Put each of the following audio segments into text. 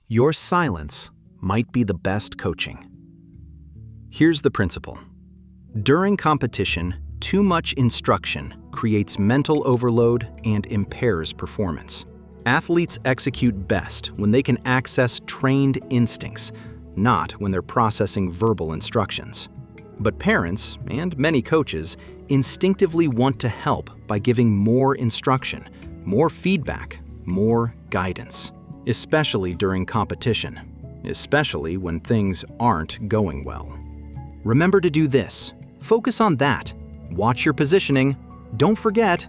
Your silence might be the best coaching. Here's the principle. During competition, too much instruction creates mental overload and impairs performance. Athletes execute best when they can access trained instincts, not when they're processing verbal instructions. But parents, and many coaches, instinctively want to help by giving more instruction, more feedback, more guidance, especially during competition, especially when things aren't going well. Remember to do this. Focus on that. Watch your positioning. Don't forget.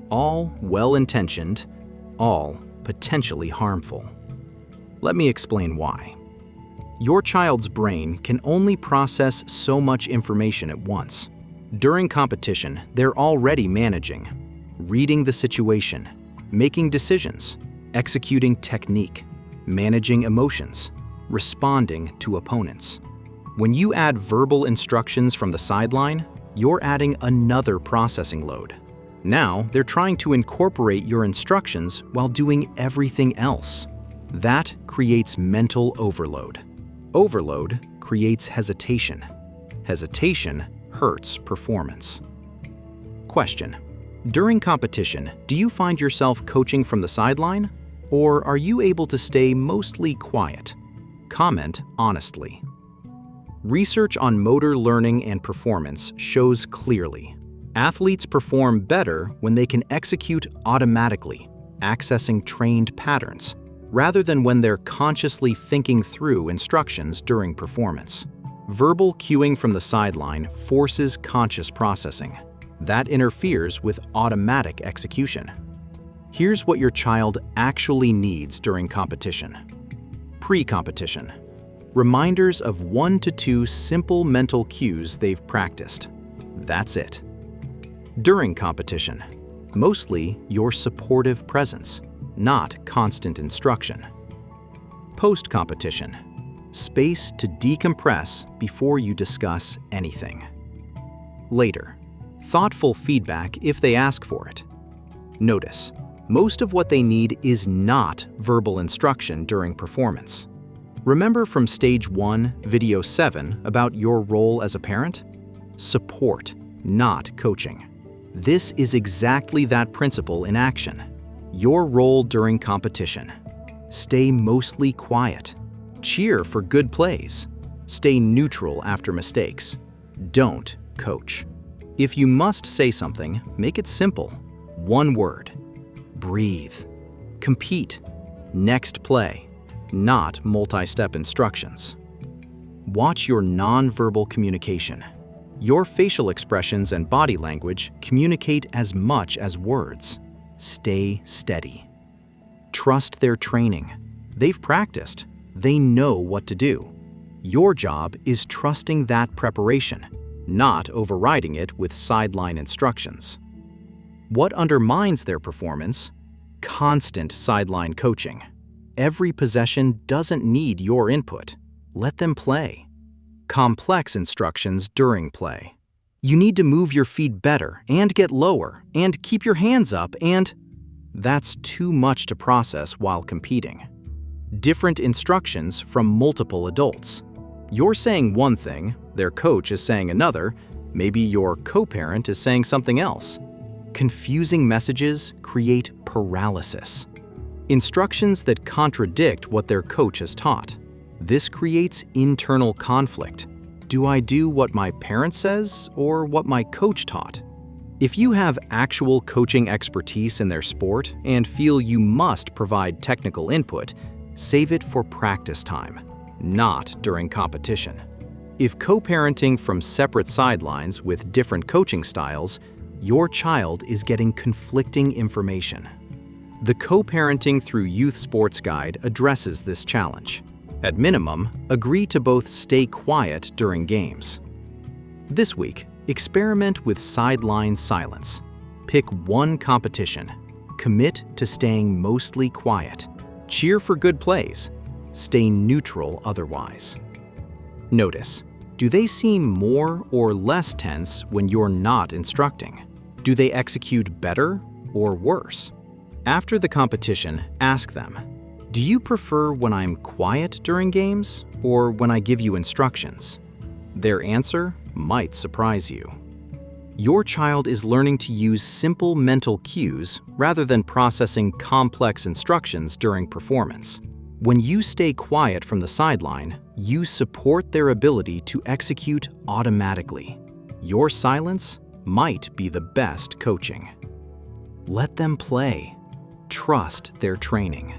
All well-intentioned, all potentially harmful. Let me explain why. Your child's brain can only process so much information at once. During competition, they're already managing, reading the situation, making decisions, executing technique, managing emotions, responding to opponents. When you add verbal instructions from the sideline, you're adding another processing load. Now, they're trying to incorporate your instructions while doing everything else. That creates mental overload. Overload creates hesitation. Hesitation hurts performance. Question: during competition, do you find yourself coaching from the sideline? Or are you able to stay mostly quiet? Comment honestly. Research on motor learning and performance shows clearly athletes perform better when they can execute automatically, accessing trained patterns, rather than when they're consciously thinking through instructions during performance. Verbal cueing from the sideline forces conscious processing. That interferes with automatic execution. Here's what your child actually needs during competition. Pre-competition. Reminders of 1 to 2 simple mental cues they've practiced. That's it. During competition, mostly your supportive presence, not constant instruction. Post-competition, space to decompress before you discuss anything. Later, thoughtful feedback if they ask for it. Notice, most of what they need is not verbal instruction during performance. Remember from Stage 1, Video 7 about your role as a parent? Support, not coaching. This is exactly that principle in action. Your role during competition. Stay mostly quiet. Cheer for good plays. Stay neutral after mistakes. Don't coach. If you must say something, make it simple. One word. Breathe. Compete. Next play. Not multi-step instructions. Watch your nonverbal communication. Your facial expressions and body language communicate as much as words. Stay steady. Trust their training. They've practiced. They know what to do. Your job is trusting that preparation, not overriding it with sideline instructions. What undermines their performance? Constant sideline coaching. Every possession doesn't need your input. Let them play. Complex instructions during play. You need to move your feet better and get lower and keep your hands up and… That's too much to process while competing. Different instructions from multiple adults. You're saying one thing, their coach is saying another, maybe your co-parent is saying something else. Confusing messages create paralysis. Instructions that contradict what their coach has taught. This creates internal conflict. Do I do what my parent says or what my coach taught? If you have actual coaching expertise in their sport and feel you must provide technical input, save it for practice time, not during competition. If co-parenting from separate sidelines with different coaching styles, your child is getting conflicting information. The Co-Parenting Through Youth Sports Guide addresses this challenge. At minimum, agree to both stay quiet during games. This week, experiment with sideline silence. Pick one competition. Commit to staying mostly quiet. Cheer for good plays. Stay neutral otherwise. Notice, do they seem more or less tense when you're not instructing? Do they execute better or worse? After the competition, ask them, Do you prefer when I'm quiet during games or when I give you instructions? Their answer might surprise you. Your child is learning to use simple mental cues rather than processing complex instructions during performance. When you stay quiet from the sideline, you support their ability to execute automatically. Your silence might be the best coaching. Let them play. Trust their training.